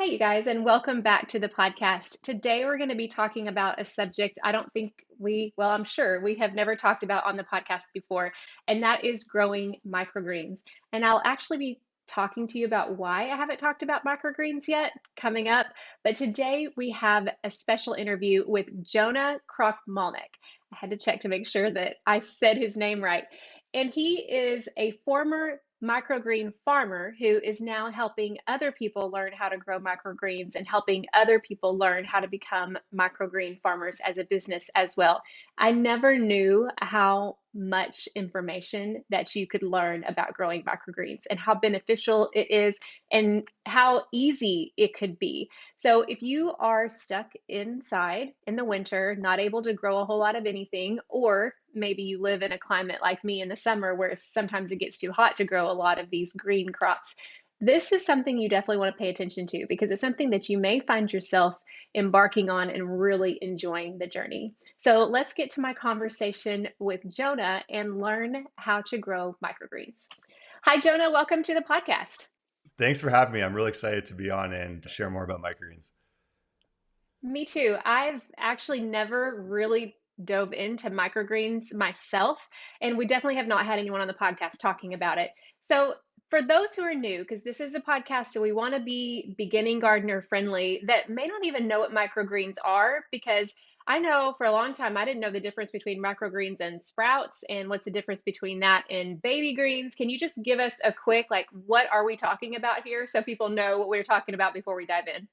Hey, you guys, and welcome back to the podcast. Today, we're going to be talking about a subject I don't think I'm sure we have never talked about on the podcast before, and that is growing microgreens. And I'll actually be talking to you about why I haven't talked about microgreens yet coming up. But today, we have a special interview with Jonah Krochmalnek. I had to check to make sure that I said his name right. And he is a former microgreen farmer who is now helping other people learn how to grow microgreens and helping other people learn how to become microgreen farmers as a business as well. I never knew how much information that you could learn about growing microgreens and how beneficial it is and how easy it could be. So, if you are stuck inside in the winter, not able to grow a whole lot of anything, or maybe you live in a climate like me in the summer where sometimes it gets too hot to grow a lot of these green crops, this is something you definitely want to pay attention to because it's something that you may find yourself embarking on and really enjoying the journey. So let's get to my conversation with Jonah and learn how to grow microgreens. Hi, Jonah. Welcome to the podcast. Thanks for having me. I'm really excited to be on and share more about microgreens. Me too. I've actually never really dove into microgreens myself, and we definitely have not had anyone on the podcast talking about it. So, for those who are new, because this is a podcast, so we want to be beginning gardener friendly that may not even know what microgreens are, because I know for a long time I didn't know the difference between microgreens and sprouts, and what's the difference between that and baby greens. Can you just give us a quick, like, what are we talking about here so people know what we're talking about before we dive in?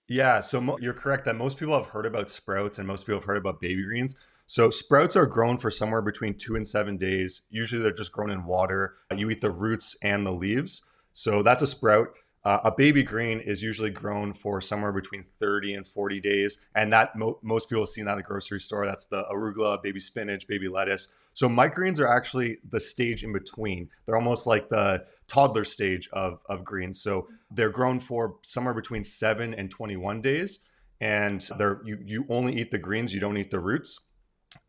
Yeah, so you're correct that most people have heard about sprouts and most people have heard about baby greens. So sprouts are grown for somewhere between 2 and 7 days. Usually they're just grown in water. You eat the roots and the leaves. So that's a sprout. A baby green is usually grown for somewhere between 30 and 40 days. And that most people have seen that at the grocery store. That's the arugula, baby spinach, baby lettuce. So microgreens are actually the stage in between. They're almost like the toddler stage of greens. So they're grown for somewhere between 7 and 21 days. And you only eat the greens, you don't eat the roots.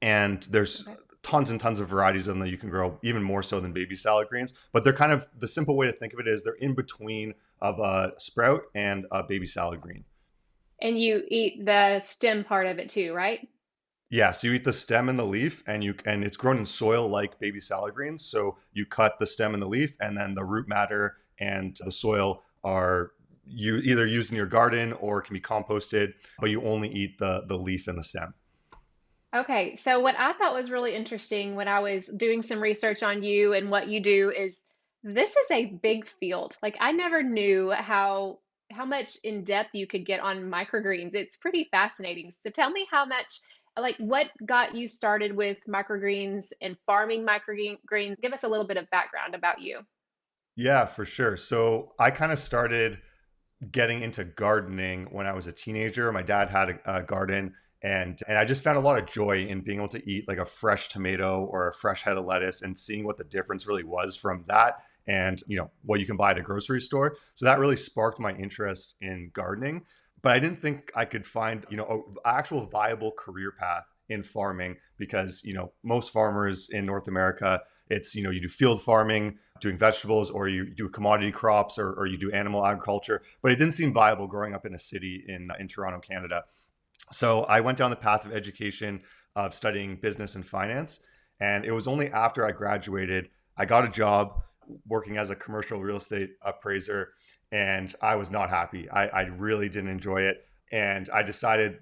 And there's Okay. tons and tons of varieties of them that you can grow, even more so than baby salad greens. But they're kind of the simple way to think of it is they're in between of a sprout and a baby salad green. And you eat the stem part of it too, right? Yeah, so you eat the stem and the leaf, and it's grown in soil like baby salad greens. So you cut the stem and the leaf, and then the root matter and the soil are you either used in your garden or can be composted, but you only eat the leaf and the stem. Okay, so what I thought was really interesting when I was doing some research on you and what you do is this is a big field. Like I never knew how much in depth you could get on microgreens. It's pretty fascinating. So tell me how much like what got you started with microgreens and farming microgreens. Give us a little bit of background about you. Yeah, for sure. So I kind of started getting into gardening when I was a teenager. My dad had a garden, and I just found a lot of joy in being able to eat like a fresh tomato or a fresh head of lettuce and seeing what the difference really was from that and what you can buy at a grocery store. So that really sparked my interest in gardening. But I didn't think I could find, an actual viable career path in farming because, most farmers in North America, it's, you do field farming, doing vegetables, or you do commodity crops, or you do animal agriculture. But it didn't seem viable growing up in a city in Toronto, Canada. So I went down the path of education of studying business and finance. And it was only after I graduated, I got a job working as a commercial real estate appraiser. And I was not happy. I really didn't enjoy it. And I decided,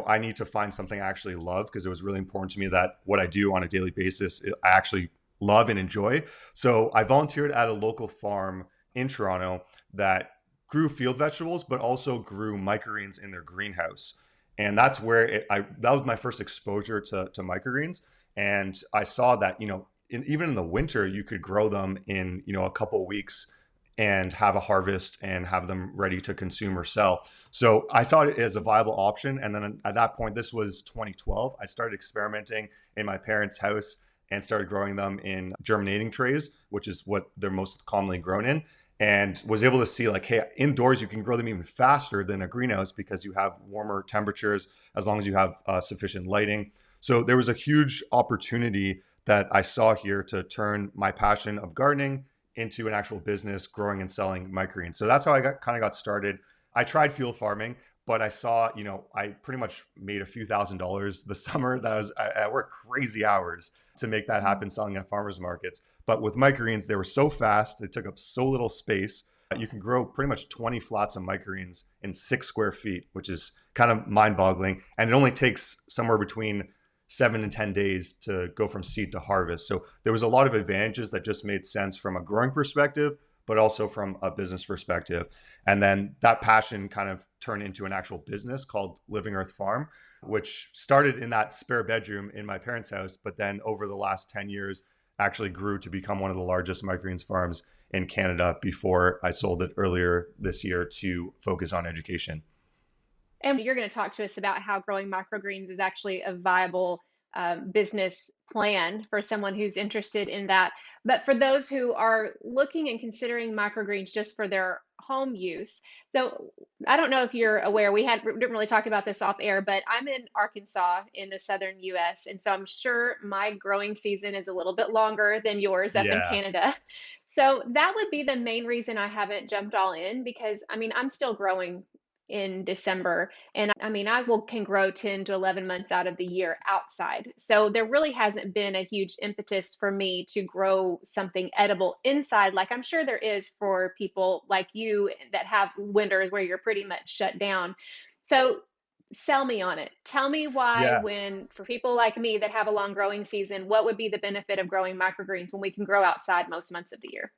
I need to find something I actually love because it was really important to me that what I do on a daily basis, I actually love and enjoy. So I volunteered at a local farm in Toronto that grew field vegetables, but also grew microgreens in their greenhouse. And that's where that was my first exposure to microgreens. And I saw that, even in the winter, you could grow them in, a couple of weeks and have a harvest and have them ready to consume or sell. So I saw it as a viable option. And then at that point, this was 2012, I started experimenting in my parents' house and started growing them in germinating trays, which is what they're most commonly grown in. And was able to see like, hey, indoors you can grow them even faster than a greenhouse because you have warmer temperatures as long as you have sufficient lighting. So there was a huge opportunity that I saw here to turn my passion of gardening into an actual business growing and selling microgreens. So that's how I got started. I tried field farming, but I saw, I pretty much made a few $1,000s the summer that I worked crazy hours to make that happen selling at farmers markets. But with microgreens, they were so fast, they took up so little space. You can grow pretty much 20 flats of microgreens in 6 square feet, which is kind of mind boggling. And it only takes somewhere between 7 and 10 days to go from seed to harvest. So there was a lot of advantages that just made sense from a growing perspective, but also from a business perspective. And then that passion kind of turned into an actual business called Living Earth Farm, which started in that spare bedroom in my parents' house, but then over the last 10 years actually grew to become one of the largest microgreens farms in Canada before I sold it earlier this year to focus on education. And you're going to talk to us about how growing microgreens is actually a viable business plan for someone who's interested in that. But for those who are looking and considering microgreens just for their home use, so I don't know if you're aware, didn't really talk about this off air, but I'm in Arkansas in the southern US, and so I'm sure my growing season is a little bit longer than yours up in Yeah. Canada. So that would be the main reason I haven't jumped all in because I mean I'm still growing in December. And I mean, I will can grow 10 to 11 months out of the year outside. So there really hasn't been a huge impetus for me to grow something edible inside, like I'm sure there is for people like you that have winters where you're pretty much shut down. So sell me on it. Tell me why, Yeah. when for people like me that have a long growing season, what would be the benefit of growing microgreens when we can grow outside most months of the year?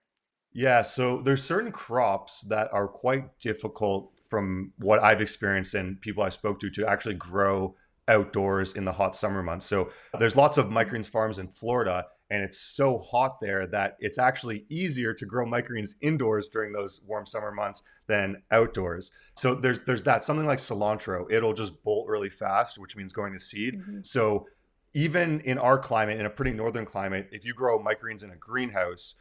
Yeah, so there's certain crops that are quite difficult from what I've experienced and people I spoke to actually grow outdoors in the hot summer months. So there's lots of microgreens farms in Florida, and it's so hot there that it's actually easier to grow microgreens indoors during those warm summer months than outdoors. So there's that. Something like cilantro, it'll just bolt really fast, which means going to seed. Mhm. So even in our climate, in a pretty northern climate, if you grow microgreens in a greenhouse,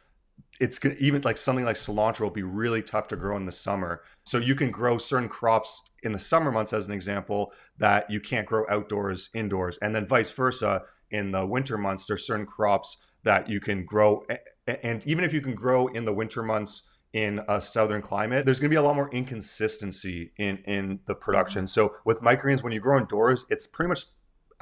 it's gonna, even like something like cilantro will be really tough to grow in the summer. So you can grow certain crops in the summer months, as an example, that you can't grow outdoors, indoors, and then vice versa. In the winter months, there's certain crops that you can grow, and even if you can grow in the winter months in a southern climate, there's going to be a lot more inconsistency in the Mhm. production. So with microgreens, when you grow indoors, it's pretty much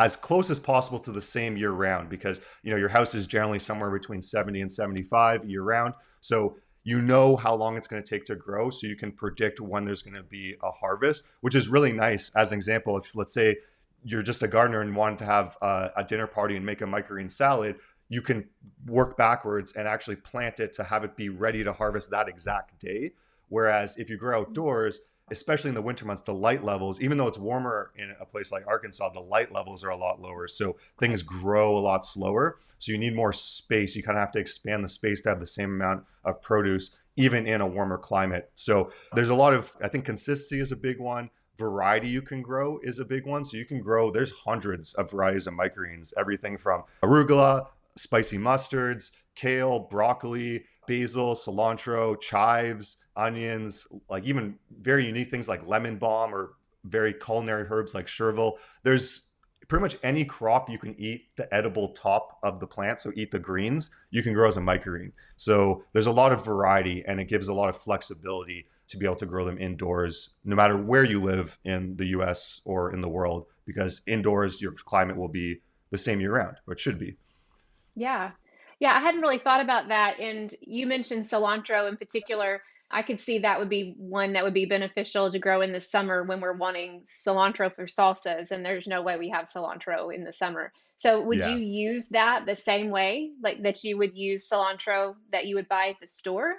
as close as possible to the same year round, because your house is generally somewhere between 70 and 75 year round. So you know how long it's going to take to grow, so you can predict when there's going to be a harvest, which is really nice. As an example, if let's say you're just a gardener and wanted to have a dinner party and make a microgreen salad, you can work backwards and actually plant it to have it be ready to harvest that exact day. Whereas if you grow outdoors, especially in the winter months, the light levels, even though it's warmer in a place like Arkansas, the light levels are a lot lower. So things grow a lot slower. So you need more space. You kind of have to expand the space to have the same amount of produce, even in a warmer climate. So there's a lot of, I think consistency is a big one. Variety you can grow is a big one. So you can grow, there's hundreds of varieties of microgreens, everything from arugula, spicy mustards, kale, broccoli, basil, cilantro, chives, onions, like even very unique things like lemon balm or very culinary herbs like chervil. There's pretty much any crop you can eat the edible top of the plant, so eat the greens, you can grow as a microgreen. So there's a lot of variety, and it gives a lot of flexibility to be able to grow them indoors, no matter where you live in the US or in the world, because indoors your climate will be the same year round, or it should be. Yeah. Yeah, I hadn't really thought about that. And you mentioned cilantro in particular. I could see that would be one that would be beneficial to grow in the summer when we're wanting cilantro for salsas, and there's no way we have cilantro in the summer. So would you Yeah. use that the same way, like that you would use cilantro that you would buy at the store?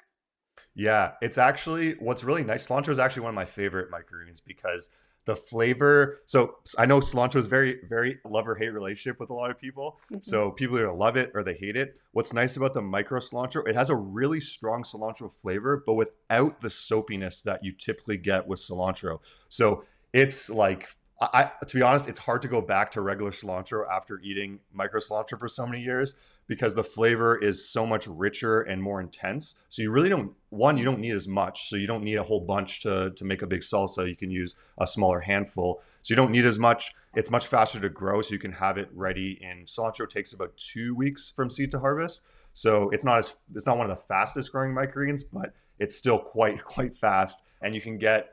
Yeah, it's actually what's really nice. Cilantro is actually one of my favorite microgreens because the flavor. So I know cilantro is very, very love or hate relationship with a lot of people. Hmm. So people either love it or they hate it. What's nice about the micro cilantro, it has a really strong cilantro flavor, but without the soapiness that you typically get with cilantro. So it's like, to be honest, it's hard to go back to regular cilantro after eating micro cilantro for so many years, because the flavor is so much richer and more intense. So you really don't, one, you don't need as much. So you don't need a whole bunch to make a big salsa. You can use a smaller handful. So you don't need as much. It's much faster to grow. So you can have it ready. And cilantro takes about 2 weeks from seed to harvest. So it's not one of the fastest growing microgreens, but it's still quite fast. And you can get,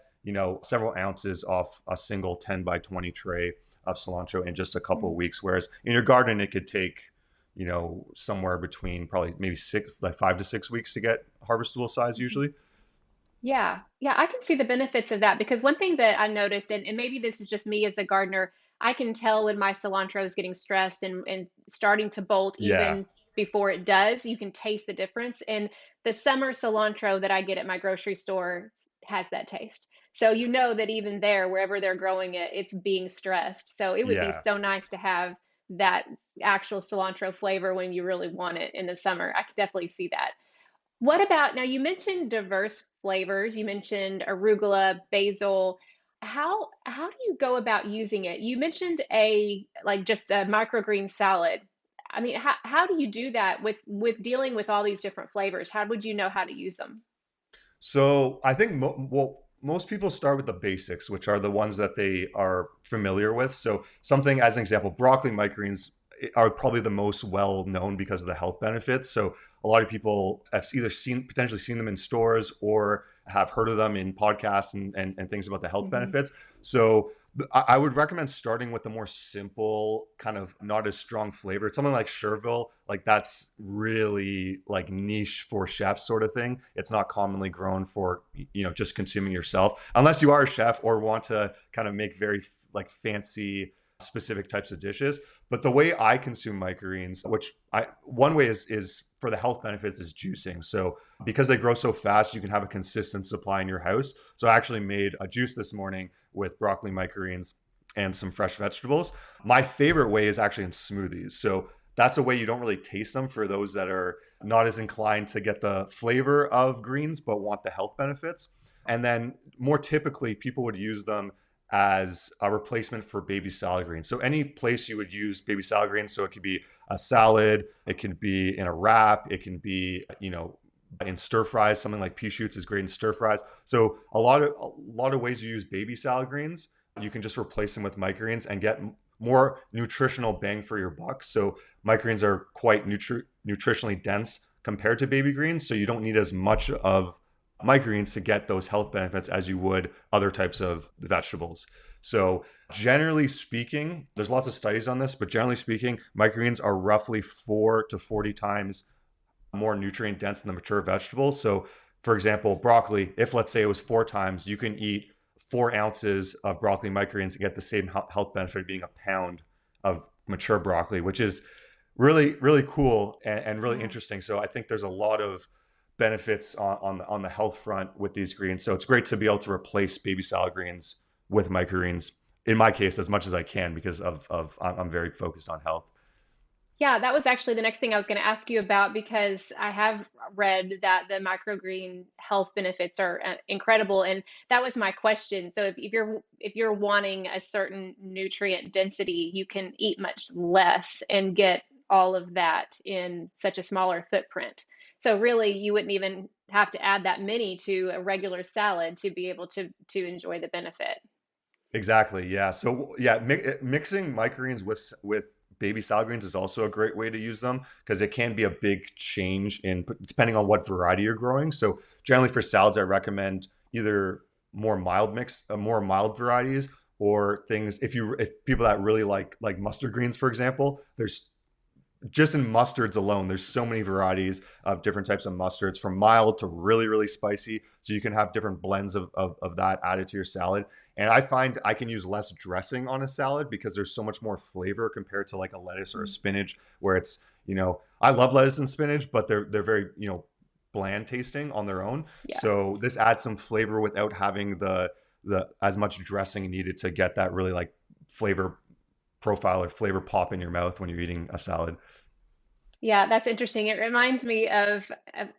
several ounces off a single 10 by 20 tray of cilantro in just a couple of weeks. Whereas in your garden, it could take, somewhere between probably maybe 5 to 6 weeks to get harvestable size Mhm. usually. Yeah, yeah, I can see the benefits of that because one thing that I noticed, and maybe this is just me as a gardener, I can tell when my cilantro is getting stressed and starting to bolt Yeah. even before it does. You can taste the difference. And the summer cilantro that I get at my grocery store has that taste. So you know that even there, wherever they're growing it, it's being stressed. So it would be Yeah. so nice to have that actual cilantro flavor when you really want it in the summer. I could definitely see that. What about now? You mentioned diverse flavors. You mentioned arugula, basil. How do you go about using it? You mentioned a like just a microgreen salad. I mean, how do you do that with dealing with all these different flavors? How would you know how to use them? So I think most people start with the basics, which are the ones that they are familiar with. So something, as an example, broccoli microgreens are probably the most well known because of the health benefits. So a lot of people have either potentially seen them in stores or have heard of them in podcasts and things about the health Hmm. benefits. So I would recommend starting with the more simple, kind of not as strong flavor. It's something like Chervil, like that's really like niche for chefs sort of thing. It's not commonly grown for, just consuming yourself, unless you are a chef or want to kind of make very like fancy specific types of dishes. But the way I consume microgreens, which I one way is for the health benefits, is juicing. So because they grow so fast, you can have a consistent supply in your house. So I actually made a juice this morning with broccoli microgreens and some fresh vegetables. My favorite way is actually in smoothies. So that's a way you don't really taste them for those that are not as inclined to get the flavor of greens but want the health benefits. And then more typically, people would use them as a replacement for baby salad greens. So any place you would use baby salad greens, so it could be a salad, it can be in a wrap, it can be, in stir fries. Something like pea shoots is great in stir fries. So a lot of ways you use baby salad greens, you can just replace them with microgreens and get more nutritional bang for your buck. So microgreens are quite nutritionally dense compared to baby greens, so you don't need as much of microgreens to get those health benefits as you would other types of vegetables. So generally speaking, there's lots of studies on this, but generally speaking, microgreens are roughly 4 to 40 times more nutrient dense than the mature vegetables. So for example, broccoli, if let's say it was 4 times, you can eat 4 ounces of broccoli microgreens and get the same health benefit of being a pound of mature broccoli, which is really, really cool and really Wow. interesting. So I think there's a lot of benefits on the health front with these greens. So it's great to be able to replace baby salad greens with microgreens. In my case, as much as I can, because of I'm very focused on health. Yeah, that was actually the next thing I was going to ask you about because I have read that the microgreen health benefits are incredible, and that was my question. So if you're wanting a certain nutrient density, you can eat much less and get all of that in such a smaller footprint. So really, you wouldn't even have to add that many to a regular salad to be able to enjoy the benefit. Exactly. Yeah. So yeah, mixing microgreens with baby salad greens is also a great way to use them because it can be a big change in depending on what variety you're growing. So generally for salads, I recommend either more mild varieties, or things if people that really like mustard greens, for example. There's just in mustards alone, there's so many varieties of different types of mustards, from mild to really, really spicy. So you can have different blends of that added to your salad. And I find I can use less dressing on a salad because there's so much more flavor compared to like a lettuce or a Mm. spinach, where I love lettuce and spinach, but they're very, bland tasting on their own. Yeah. So this adds some flavor without having the as much dressing needed to get that really like flavor profile or flavor pop in your mouth when you're eating a salad. Yeah, that's interesting. It reminds me of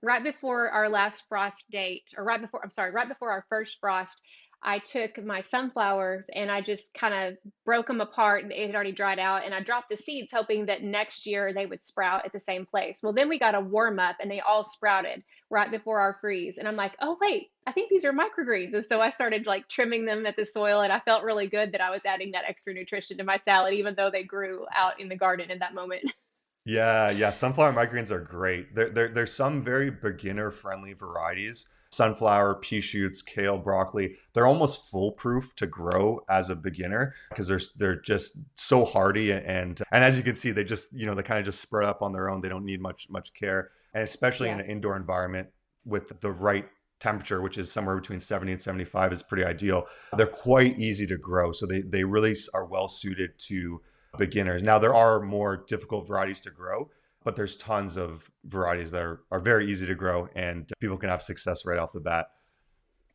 right before our last frost date, or I'm sorry, right before our first frost, I took my sunflowers and I just kind of broke them apart and it had already dried out. And I dropped the seeds hoping that next year they would sprout at the same place. Well, then we got a warm up and they all sprouted right before our freeze. And I'm like, oh, wait, I think these are microgreens. And so I started like trimming them at the soil and I felt really good that I was adding that extra nutrition to my salad, even though they grew out in the garden in that moment. Yeah, yeah. Sunflower microgreens are great. There's some very beginner friendly varieties. sunflower, pea shoots, kale, broccoli. They're almost foolproof to grow as a beginner because they're just so hardy, and as you can see, they just, they kind of just sprout up on their own. They don't need much care, and especially in Yeah. an indoor environment with the right temperature, which is somewhere between 70 and 75, is pretty ideal. They're quite easy to grow. So they really are well suited to beginners. Now, there are more difficult varieties to grow, but there's tons of varieties that are very easy to grow and people can have success right off the bat.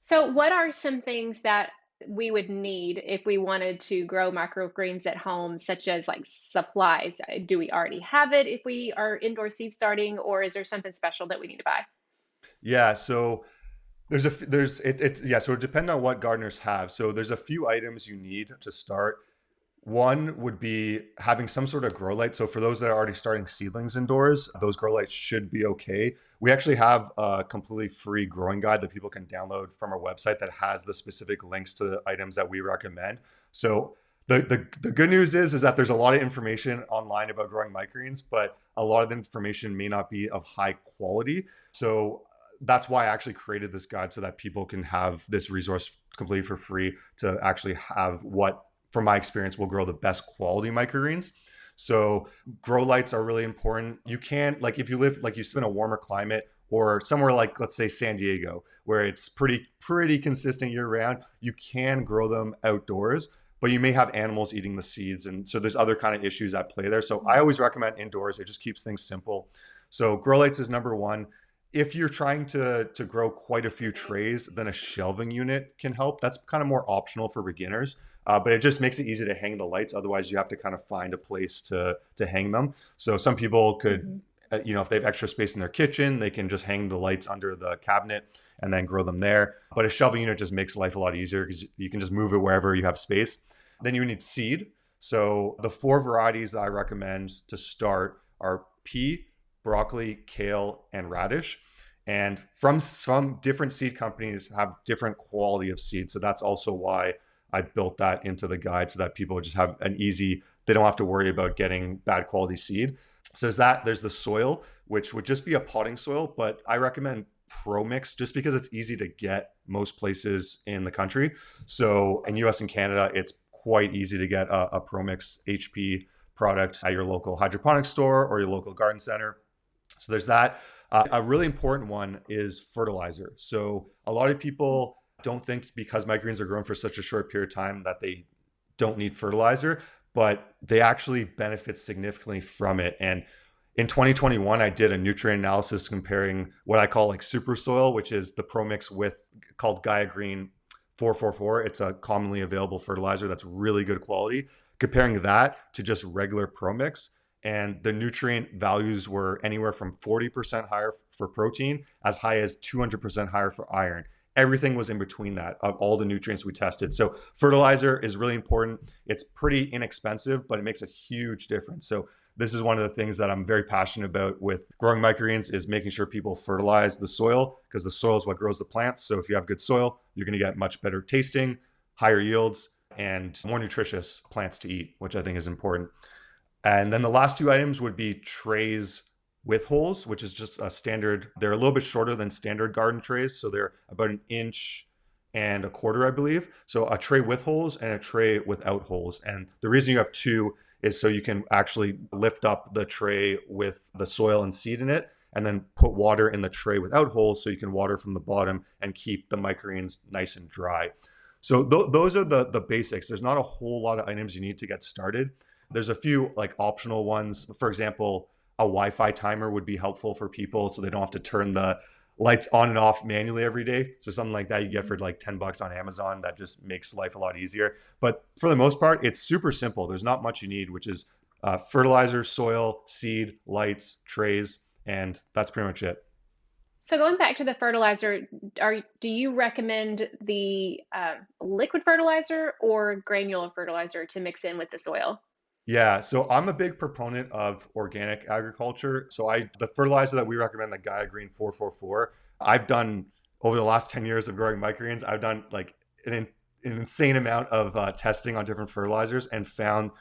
So, what are some things that we would need if we wanted to grow microgreens at home, such as like supplies? Do we already have it if we are indoor seed starting, or is there something special that we need to buy? Yeah, so so it depends on what gardeners have. So there's a few items you need to start. One would be having some sort of grow light. So for those that are already starting seedlings indoors, those grow lights should be okay. We actually have a completely free growing guide that people can download from our website that has the specific links to the items that we recommend. So the good news is that there's a lot of information online about growing microgreens, but a lot of the information may not be of high quality. So that's why I actually created this guide so that people can have this resource completely for free to actually have what, from my experience, will grow the best quality microgreens. So grow lights are really important. You can, like, if you live, like you live in a warmer climate or somewhere like, let's say, San Diego, where it's pretty consistent year round, you can grow them outdoors, but you may have animals eating the seeds. And so there's other kind of issues at play there. So I always recommend indoors. It just keeps things simple. So grow lights is number one. If you're trying to grow quite a few trays, then a shelving unit can help. That's kind of more optional for beginners, but it just makes it easy to hang the lights. Otherwise, you have to kind of find a place to hang them. So some people could, Hmm. if they have extra space in their kitchen, they can just hang the lights under the cabinet and then grow them there. But a shelving unit just makes life a lot easier because you can just move it wherever you have space. Then you need seed. So the four varieties that I recommend to start are pea, broccoli, kale, and radish. And from some different seed companies have different quality of seed. So that's also why I built that into the guide so that people just have an easy, they don't have to worry about getting bad quality seed. So there's the soil, which would just be a potting soil, but I recommend Pro Mix just because it's easy to get most places in the country. So in US and Canada, it's quite easy to get a Pro Mix HP product at your local hydroponic store or your local garden center. So there's that. A really important one is fertilizer. So a lot of people don't think because microgreens are grown for such a short period of time that they don't need fertilizer, but they actually benefit significantly from it. And in 2021, I did a nutrient analysis comparing what I call like super soil, which is the Pro Mix with called Gaia Green 444. It's a commonly available fertilizer that's really good quality. Comparing that to just regular Pro Mix, and the nutrient values were anywhere from 40% higher for protein, as high as 200% higher for iron. Everything was in between that of all the nutrients we tested. So fertilizer is really important. It's pretty inexpensive, but it makes a huge difference. So this is one of the things that I'm very passionate about with growing microgreens is making sure people fertilize the soil because the soil is what grows the plants. So if you have good soil, you're going to get much better tasting, higher yields, and more nutritious plants to eat, which I think is important. And then the last two items would be trays with holes, which is just a standard. They're a little bit shorter than standard garden trays. So they're about an inch and a quarter, I believe. So a tray with holes and a tray without holes. And the reason you have two is so you can actually lift up the tray with the soil and seed in it and then put water in the tray without holes so you can water from the bottom and keep the microgreens nice and dry. So those are the basics. There's not a whole lot of items you need to get started. There's a few like optional ones. For example, a Wi-Fi timer would be helpful for people so they don't have to turn the lights on and off manually every day. So something like that you get for like $10 on Amazon that just makes life a lot easier. But for the most part, it's super simple. There's not much you need, which is fertilizer, soil, seed, lights, trays, and that's pretty much it. So going back to the fertilizer, do you recommend the liquid fertilizer or granular fertilizer to mix in with the soil? Yeah, so I'm a big proponent of organic agriculture. So the fertilizer that we recommend, the Gaia Green 444, I've done over the last 10 years of growing microgreens, I've done like an insane amount of testing on different fertilizers and found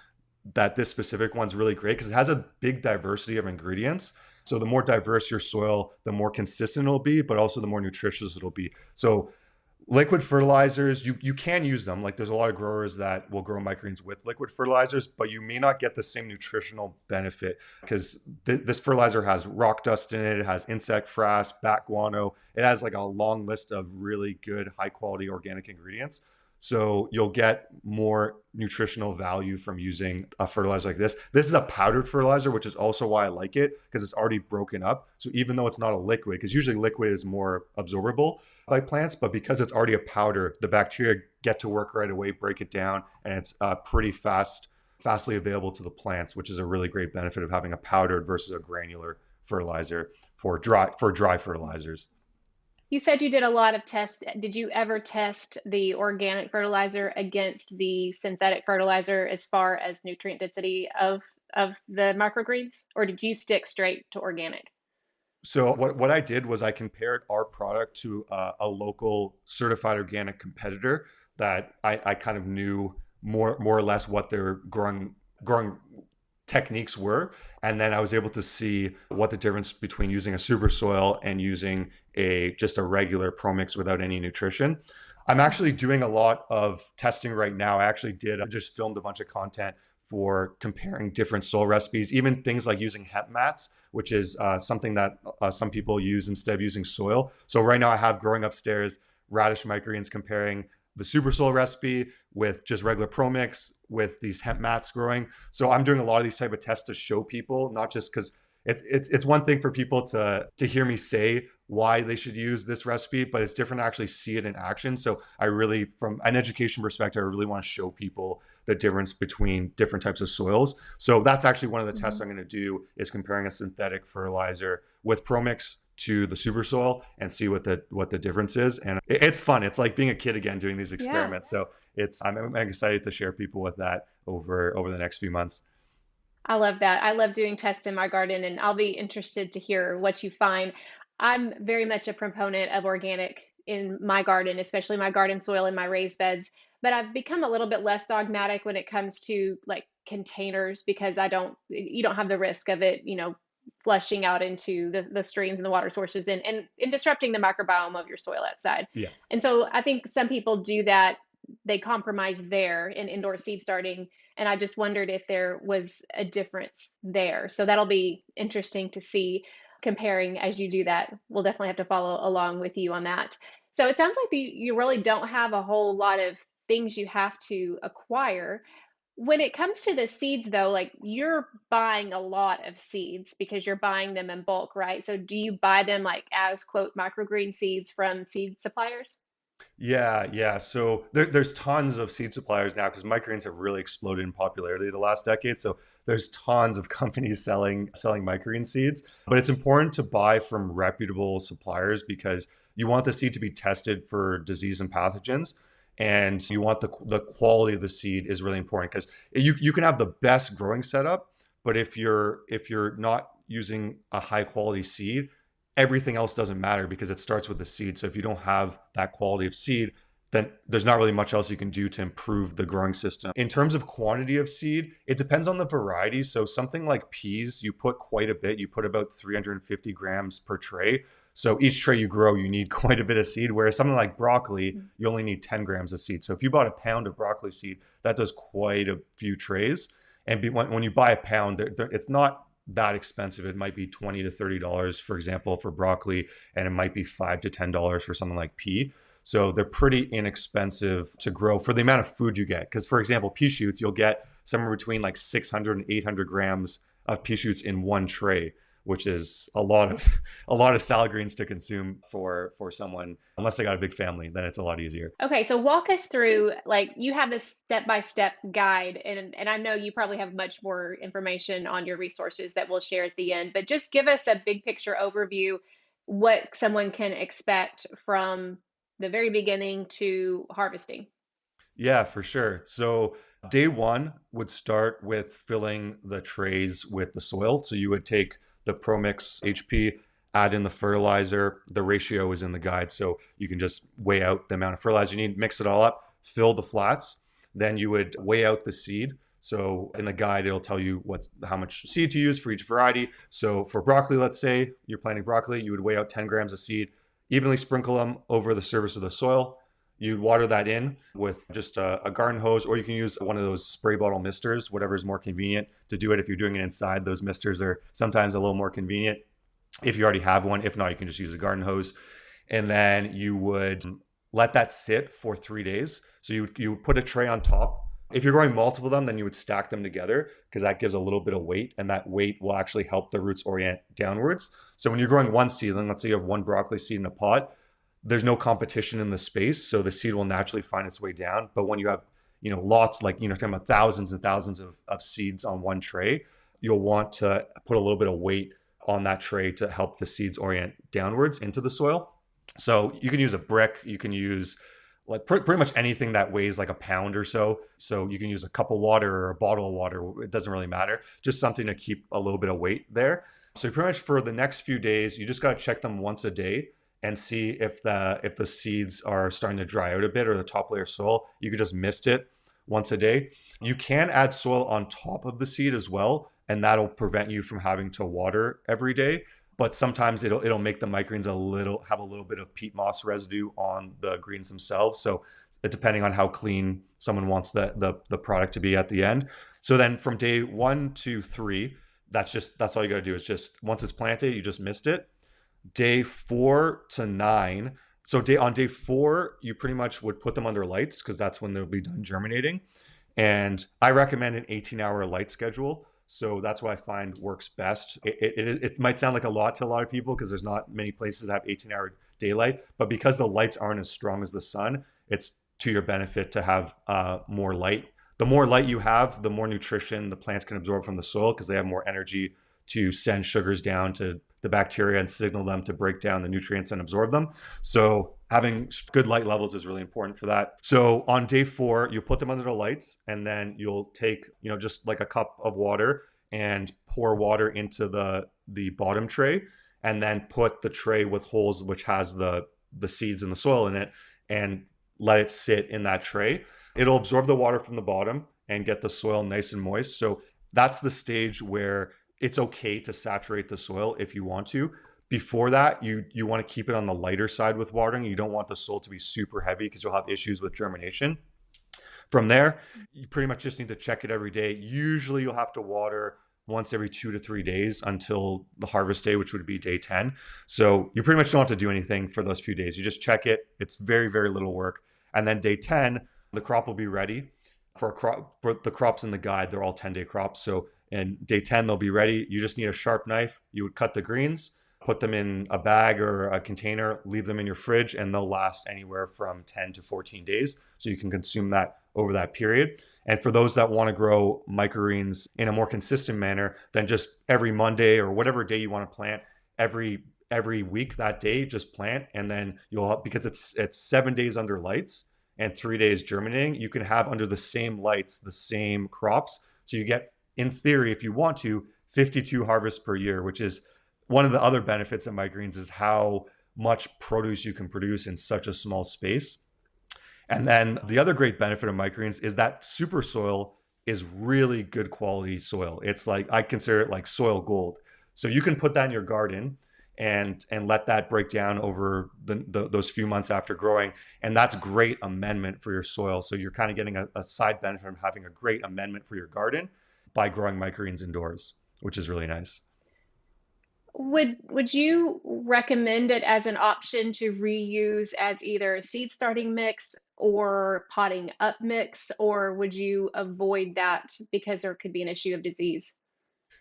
that this specific one's really great because it has a big diversity of ingredients. So the more diverse your soil, the more consistent it'll be, but also the more nutritious it'll be. So liquid fertilizers, you can use them. Like there's a lot of growers that will grow microgreens with liquid fertilizers, but you may not get the same nutritional benefit because this fertilizer has rock dust in it. It has insect frass, bat guano. It has like a long list of really good, high quality organic ingredients. So you'll get more nutritional value from using a fertilizer like this. This is a powdered fertilizer, which is also why I like it because it's already broken up. So even though it's not a liquid, because usually liquid is more absorbable by plants, but because it's already a powder, the bacteria get to work right away, break it down, and it's pretty fastly available to the plants, which is a really great benefit of having a powdered versus a granular fertilizer for dry fertilizers. You said you did a lot of tests. Did you ever test the organic fertilizer against the synthetic fertilizer as far as nutrient density of the microgreens, or did you stick straight to organic? So what I did was I compared our product to a local certified organic competitor that I kind of knew more or less what their growing techniques were, and then I was able to see what the difference between using a super soil and using just a regular pro mix without any nutrition. I'm actually doing a lot of testing right now. I just filmed a bunch of content for comparing different soil recipes, even things like using hemp mats, which is something that some people use instead of using soil. So right now I have growing upstairs radish microgreens comparing the super soil recipe with just regular pro mix with these hemp mats growing. So I'm doing a lot of these type of tests to show people, not just because it's one thing for people to hear me say why they should use this recipe, but it's different to actually see it in action. So I really, from an education perspective, I really want to show people the difference between different types of soils. So that's actually one of the tests I'm going to do is comparing a synthetic fertilizer with pro mix to the super soil and see what the difference is. And it's fun. It's like being a kid again doing these Yeah. experiments. So I'm excited to share people with that over the next few months. I love that. I love doing tests in my garden, and I'll be interested to hear what you find. I'm very much a proponent of organic in my garden, especially my garden soil and my raised beds. But I've become a little bit less dogmatic when it comes to like containers because you don't have the risk of it, flushing out into the streams and the water sources and disrupting the microbiome of your soil outside. Yeah. And so I think some people do that. They compromise there in indoor seed starting, and I just wondered if there was a difference there. So that'll be interesting to see comparing as you do that. We'll definitely have to follow along with you on that. So it sounds like you really don't have a whole lot of things you have to acquire. When it comes to the seeds, though, like you're buying a lot of seeds because you're buying them in bulk, right? So do you buy them like as quote microgreen seeds from seed suppliers? Yeah. So there's tons of seed suppliers now because microgreens have really exploded in popularity the last decade. So there's tons of companies selling microgreen seeds. But it's important to buy from reputable suppliers because you want the seed to be tested for disease and pathogens. And you want the quality of the seed is really important because you can have the best growing setup, but if you're not using a high quality seed, everything else doesn't matter because it starts with the seed. So if you don't have that quality of seed, then there's not really much else you can do to improve the growing system. In terms of quantity of seed, it depends on the variety. So something like peas, you put quite a bit. You put about 350 grams per tray. So each tray you grow, you need quite a bit of seed. Whereas something like broccoli, you only need 10 grams of seed. So if you bought a pound of broccoli seed, that does quite a few trays. And when you buy a pound, it's not that expensive. It might be $20 to $30, for example, for broccoli, and it might be $5 to $10 for something like pea. So they're pretty inexpensive to grow for the amount of food you get. Because for example, pea shoots, you'll get somewhere between like 600 and 800 grams of pea shoots in one tray, which is a lot of salad greens to consume for someone. Unless they got a big family, then it's a lot easier. Okay, so walk us through, like you have this step-by-step guide, and I know you probably have much more information on your resources that we'll share at the end, but just give us a big picture overview, what someone can expect from the very beginning to harvesting. Yeah, for sure. So day one would start with filling the trays with the soil. So you would take the ProMix HP, add in the fertilizer. The ratio is in the guide. So you can just weigh out the amount of fertilizer you need, mix it all up, fill the flats. Then you would weigh out the seed. So in the guide, it'll tell you how much seed to use for each variety. So for broccoli, let's say you're planting broccoli, you would weigh out 10 grams of seed, evenly sprinkle them over the surface of the soil. You'd water that in with just a garden hose, or you can use one of those spray bottle misters, whatever is more convenient to do it. If you're doing it inside, those misters are sometimes a little more convenient if you already have one. If not, you can just use a garden hose. And then you would let that sit for 3 days. So you would put a tray on top. If you're growing multiple of them, then you would stack them together because that gives a little bit of weight, and that weight will actually help the roots orient downwards. So when you're growing one seedling, let's say you have one broccoli seed in a pot, there's no competition in the space, so the seed will naturally find its way down. But when you have, lots, like, talking about thousands and thousands of seeds on one tray, you'll want to put a little bit of weight on that tray to help the seeds orient downwards into the soil. So you can use a brick, you can use like pretty much anything that weighs like a pound or so. So you can use a cup of water or a bottle of water. It doesn't really matter. Just something to keep a little bit of weight there. So pretty much for the next few days, you just got to check them once a day and see if the seeds are starting to dry out a bit or the top layer of soil. You could just mist it once a day. You can add soil on top of the seed as well, and that'll prevent you from having to water every day. But sometimes it'll make the microgreens have a little bit of peat moss residue on the greens themselves. So depending on how clean someone wants the product to be at the end. So then from day 1 to 3, that's all you got to do is just once it's planted, you just mist it. Day 4 to 9. So on day 4, you pretty much would put them under lights because that's when they'll be done germinating. And I recommend an 18-hour light schedule. So that's what I find works best. It might sound like a lot to a lot of people because there's not many places that have 18-hour daylight, but because the lights aren't as strong as the sun, it's to your benefit to have more light. The more light you have, the more nutrition the plants can absorb from the soil because they have more energy to send sugars down to the bacteria and signal them to break down the nutrients and absorb them. So having good light levels is really important for that. So on day 4, you put them under the lights, and then you'll take, just like a cup of water and pour water into the bottom tray, and then put the tray with holes which has the seeds and the soil in it, and let it sit in that tray. It'll absorb the water from the bottom and get the soil nice and moist. So that's the stage where it's okay to saturate the soil if you want to. Before that, you want to keep it on the lighter side with watering. You don't want the soil to be super heavy because you'll have issues with germination. From there, you pretty much just need to check it every day. Usually you'll have to water once every 2 to 3 days until the harvest day, which would be day 10. So you pretty much don't have to do anything for those few days. You just check it. It's very, very little work. And then day 10, the crop will be ready. For the crops in the guide, they're all 10-day crops. So in day 10, they'll be ready. You just need a sharp knife. You would cut the greens, put them in a bag or a container, leave them in your fridge, and they'll last anywhere from 10 to 14 days. So you can consume that over that period. And for those that want to grow microgreens in a more consistent manner, then just every Monday or whatever day you want to plant, every week that day, just plant. And then because it's 7 days under lights and 3 days germinating, you can have under the same lights, the same crops. So you get, in theory, if you want to, 52 harvests per year, which is one of the other benefits of microgreens is how much produce you can produce in such a small space. And then the other great benefit of microgreens is that super soil is really good quality soil. It's like, I consider it like soil gold. So you can put that in your garden and let that break down over those few months after growing. And that's great amendment for your soil. So you're kind of getting a side benefit from having a great amendment for your garden by growing microgreens indoors, which is really nice. Would you recommend it as an option to reuse as either a seed starting mix or potting up mix, or would you avoid that because there could be an issue of disease?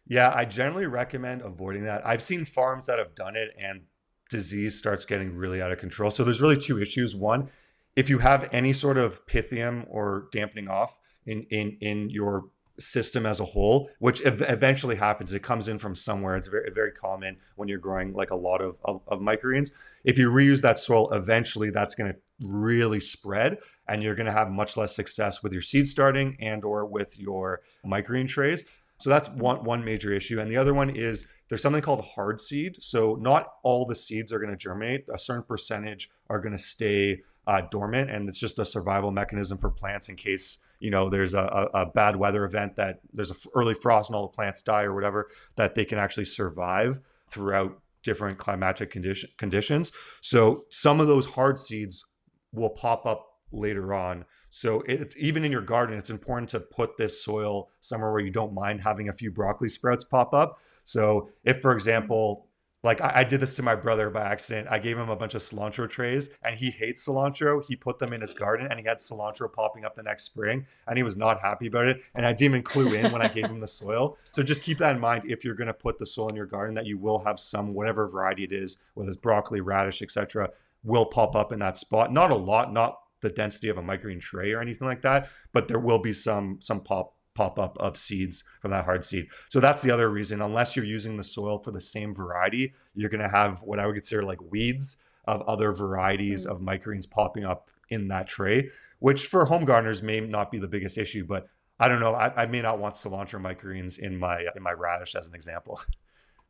Yeah, I generally recommend avoiding that. I've seen farms that have done it and disease starts getting really out of control. So there's really two issues. One, if you have any sort of pythium or dampening off in your system as a whole, which eventually happens, it comes in from somewhere. It's very, very common when you're growing like a lot of microgreens. If you reuse that soil, eventually that's going to really spread, and you're going to have much less success with your seed starting and or with your microgreen trays. So that's one major issue. And the other one is there's something called hard seed. So not all the seeds are going to germinate. A certain percentage are going to stay dormant, and it's just a survival mechanism for plants in case there's a bad weather event, that there's a early frost and all the plants die or whatever, that they can actually survive throughout different climatic conditions. So some of those hard seeds will pop up later on. So it's even in your garden, it's important to put this soil somewhere where you don't mind having a few broccoli sprouts pop up. So if, for example, like I did this to my brother by accident. I gave him a bunch of cilantro trays and he hates cilantro. He put them in his garden and he had cilantro popping up the next spring and he was not happy about it. And I didn't even clue in when I gave him the soil. So just keep that in mind if you're going to put the soil in your garden, that you will have some, whatever variety it is, whether it's broccoli, radish, etc., will pop up in that spot. Not a lot, not the density of a microgreen tray or anything like that, but there will be some pop up of seeds from that hard seed. So that's the other reason. Unless you're using the soil for the same variety, you're going to have what I would consider like weeds of other varieties of microgreens popping up in that tray, which for home gardeners may not be the biggest issue, but I don't know. I may not want cilantro microgreens in my radish as an example.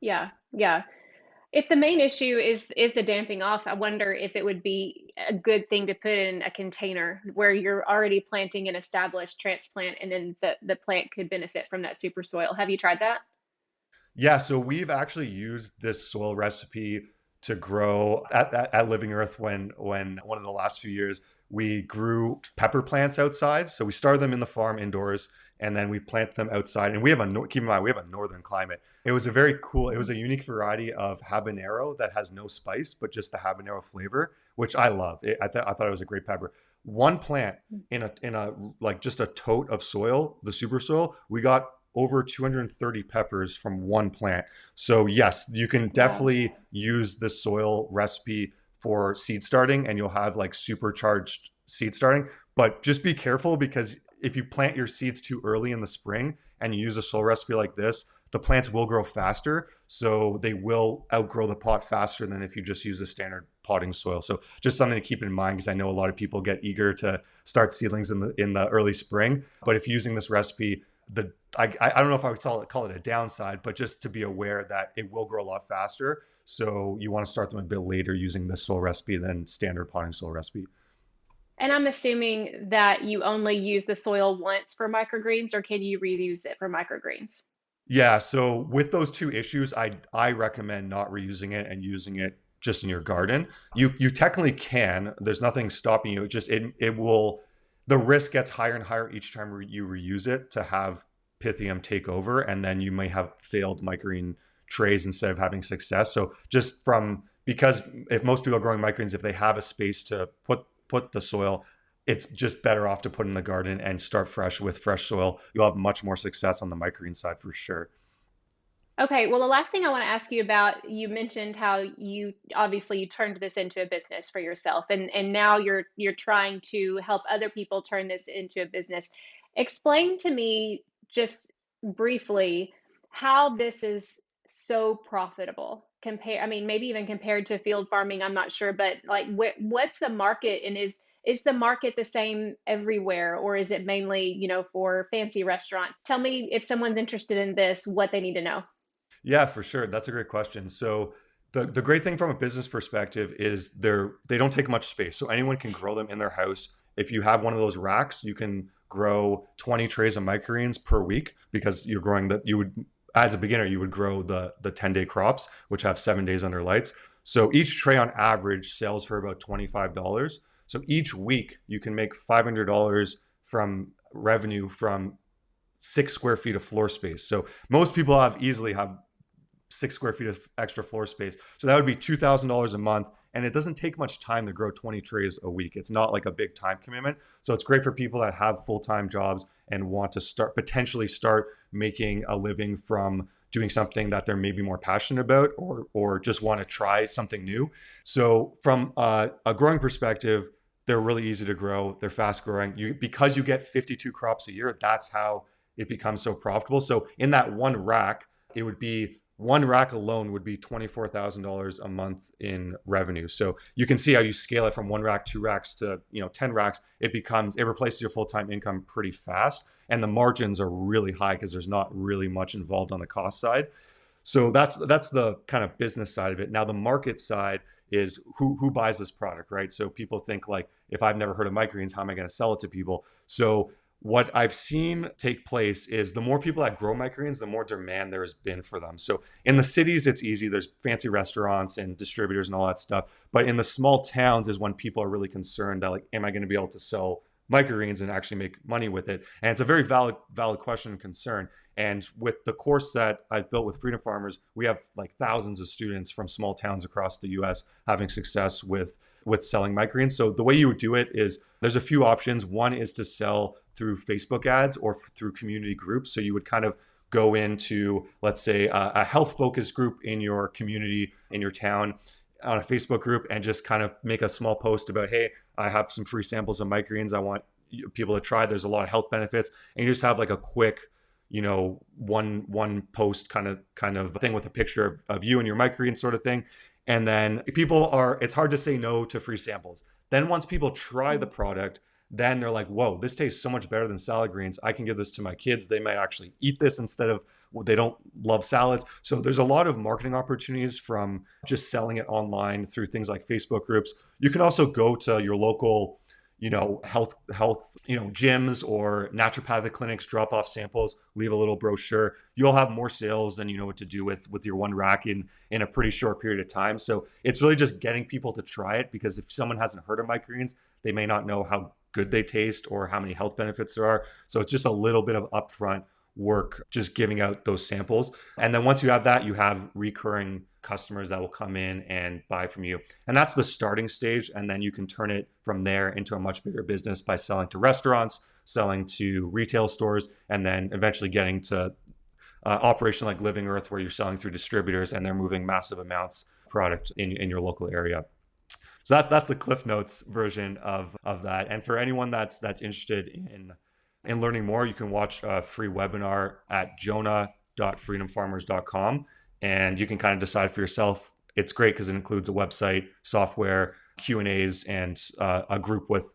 Yeah, yeah. If the main issue is the damping off, I wonder if it would be a good thing to put in a container where you're already planting an established transplant, and then the plant could benefit from that super soil. Have you tried that? Yeah, so we've actually used this soil recipe to grow at Living Earth when one of the last few years we grew pepper plants outside. So we started them in the farm indoors and then we plant them outside. And we have keep in mind, we have a northern climate. It was it was a unique variety of habanero that has no spice, but just the habanero flavor, which I love. I thought it was a great pepper. One plant in a like just a tote of soil, the super soil, we got over 230 peppers from one plant. So yes, you can Wow. definitely use the soil recipe for seed starting and you'll have like supercharged seed starting. But just be careful, because if you plant your seeds too early in the spring and you use a soil recipe like this, the plants will grow faster. So they will outgrow the pot faster than if you just use a standard potting soil. So just something to keep in mind, because I know a lot of people get eager to start seedlings in the early spring. But if using this recipe, I don't know if I would call it a downside, but just to be aware that it will grow a lot faster. So you want to start them a bit later using this soil recipe than standard potting soil recipe. And I'm assuming that you only use the soil once for microgreens, or can you reuse it for microgreens? Yeah, so with those two issues, I recommend not reusing it and using it just in your garden. You technically can. There's nothing stopping you. It will, the risk gets higher and higher each time you reuse it to have Pythium take over, and then you may have failed microgreen trays instead of having success. So just from, because if most people are growing microgreens, if they have a space to put the soil, it's just better off to put in the garden and start fresh with fresh soil. You'll have much more success on the microgreen side for sure. Okay, well, the last thing I want to ask you about, you mentioned how you obviously you turned this into a business for yourself, and now you're trying to help other people turn this into a business. Explain to me just briefly how this is so profitable. Compare, I mean, maybe even compared to field farming, I'm not sure, but like what's the market, and is the market the same everywhere, or is it mainly, for fancy restaurants? Tell me, if someone's interested in this, what they need to know. Yeah, for sure. That's a great question. So the great thing from a business perspective is they don't take much space. So anyone can grow them in their house. If you have one of those racks, you can grow 20 trays of microgreens per week, because you're growing that you would, as a beginner, you would grow the 10-day crops, which have 7 days under lights. So each tray on average sells for about $25. So each week you can make $500 from revenue from 6 square feet of floor space. So most people easily have 6 square feet of extra floor space. So that would be $2,000 a month. And it doesn't take much time to grow 20 trays a week. It's not like a big time commitment. So it's great for people that have full-time jobs and want to potentially start making a living from doing something that they're maybe more passionate about, or just want to try something new. So from a growing perspective, they're really easy to grow. They're fast growing. Because you get 52 crops a year, that's how it becomes so profitable. So in that one rack, it would be one rack alone would be $24,000 a month in revenue. So you can see how you scale it from one rack, two racks to 10 racks. It replaces your full-time income pretty fast, and the margins are really high because there's not really much involved on the cost side. So that's the kind of business side of it. Now the market side is who buys this product, right? So people think like, if I've never heard of microgreens, how am I going to sell it to people? So what I've seen take place is the more people that grow microgreens, the more demand there has been for them. So in the cities, it's easy. There's fancy restaurants and distributors and all that stuff. But in the small towns is when people are really concerned that, like, am I going to be able to sell microgreens and actually make money with it? And it's a very valid question and concern. And with the course that I've built with Freedom Farmers, we have like thousands of students from small towns across the US having success with selling microgreens. So the way you would do it is there's a few options. One is to sell through Facebook ads or through community groups. So you would kind of go into, let's say, a health focused group in your community, in your town, on a Facebook group, and just kind of make a small post about, hey, I have some free samples of microgreens I want people to try. There's a lot of health benefits. And you just have like a quick, one post kind of thing with a picture of you and your microgreen sort of thing. And then it's hard to say no to free samples. Then once people try the product, then they're like, whoa, this tastes so much better than salad greens. I can give this to my kids. They might actually eat this instead of, well, they don't love salads. So there's a lot of marketing opportunities from just selling it online through things like Facebook groups. You can also go to your local, health, gyms or naturopathic clinics, drop off samples, leave a little brochure. You'll have more sales than you know what to do with your one rack in a pretty short period of time. So it's really just getting people to try it, because if someone hasn't heard of microgreens, they may not know how good they taste or how many health benefits there are. So it's just a little bit of upfront work just giving out those samples. And then once you have that, you have recurring customers that will come in and buy from you. And that's the starting stage. And then you can turn it from there into a much bigger business by selling to restaurants, selling to retail stores, and then eventually getting to operation like Living Earth, where you're selling through distributors and they're moving massive amounts of product in your local area. So that's the Cliff Notes version of that. And for anyone that's interested in learning more, you can watch a free webinar at jonah.freedomfarmers.com, and you can kind of decide for yourself. It's great because it includes a website, software, Q&As, and a group with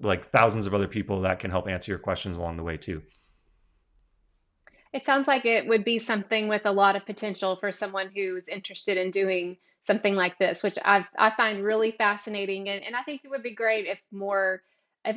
like thousands of other people that can help answer your questions along the way too. It sounds like it would be something with a lot of potential for someone who's interested in doing something like this, which I find really fascinating. And I think it would be great if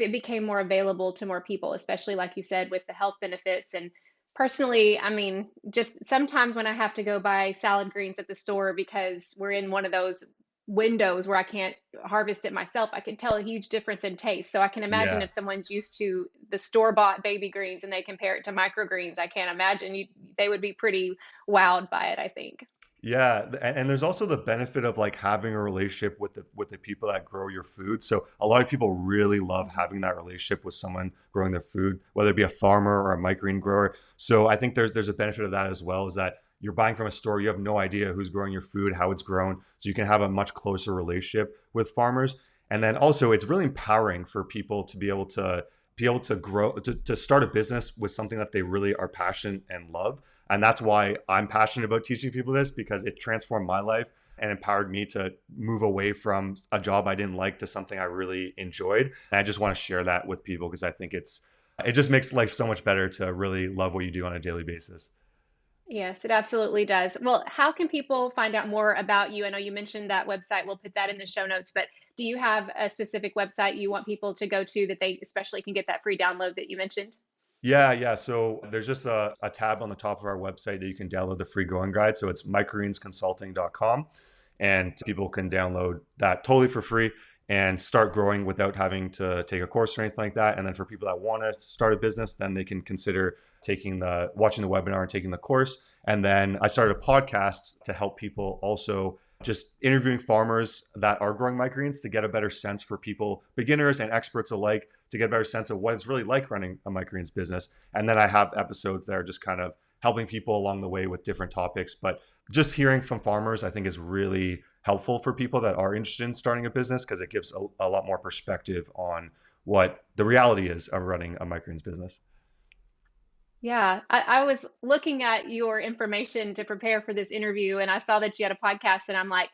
it became more available to more people, especially like you said, with the health benefits. And personally, I mean, just sometimes when I have to go buy salad greens at the store because we're in one of those windows where I can't harvest it myself, I can tell a huge difference in taste. So I can imagine Yeah. if someone's used to the store-bought baby greens and they compare it to microgreens, I can't imagine they would be pretty wowed by it, I think. Yeah, and there's also the benefit of like having a relationship with the people that grow your food. So a lot of people really love having that relationship with someone growing their food, whether it be a farmer or a microgreen grower. So I think there's a benefit of that as well, is that you're buying from a store, you have no idea who's growing your food, how it's grown, so you can have a much closer relationship with farmers. And then also it's really empowering for people to be able to grow to start a business with something that they really are passionate and love. And that's why I'm passionate about teaching people this, because it transformed my life and empowered me to move away from a job I didn't like to something I really enjoyed. And I just want to share that with people because I think it just makes life so much better to really love what you do on a daily basis. Yes, it absolutely does. Well, how can people find out more about you? I know you mentioned that website. We'll put that in the show notes, but do you have a specific website you want people to go to that they especially can get that free download that you mentioned? Yeah, yeah. So there's just a tab on the top of our website that you can download the free growing guide. So it's microgreensconsulting.com, and people can download that totally for free and start growing without having to take a course or anything like that. And then for people that want to start a business, then they can consider watching the webinar and taking the course. And then I started a podcast to help people also, just interviewing farmers that are growing microgreens to get a better sense for people, beginners and experts alike, to get a better sense of what it's really like running a microgreens business. And then I have episodes that are just kind of helping people along the way with different topics. But just hearing from farmers, I think, is really helpful for people that are interested in starting a business, because it gives a lot more perspective on what the reality is of running a microgreens business. Yeah, I was looking at your information to prepare for this interview and I saw that you had a podcast and I'm like,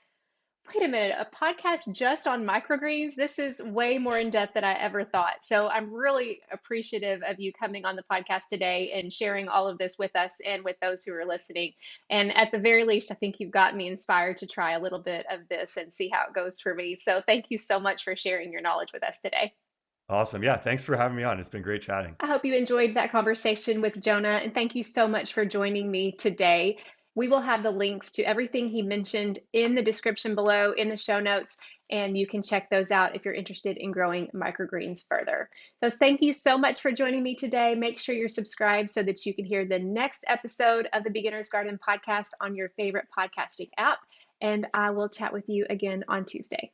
wait a minute, a podcast just on microgreens? This is way more in depth than I ever thought. So I'm really appreciative of you coming on the podcast today and sharing all of this with us and with those who are listening. And at the very least, I think you've got me inspired to try a little bit of this and see how it goes for me. So thank you so much for sharing your knowledge with us today. Awesome. Yeah. Thanks for having me on. It's been great chatting. I hope you enjoyed that conversation with Jonah, and thank you so much for joining me today. We will have the links to everything he mentioned in the description below in the show notes, and you can check those out if you're interested in growing microgreens further. So, thank you so much for joining me today. Make sure you're subscribed so that you can hear the next episode of the Beginner's Garden podcast on your favorite podcasting app. And I will chat with you again on Tuesday.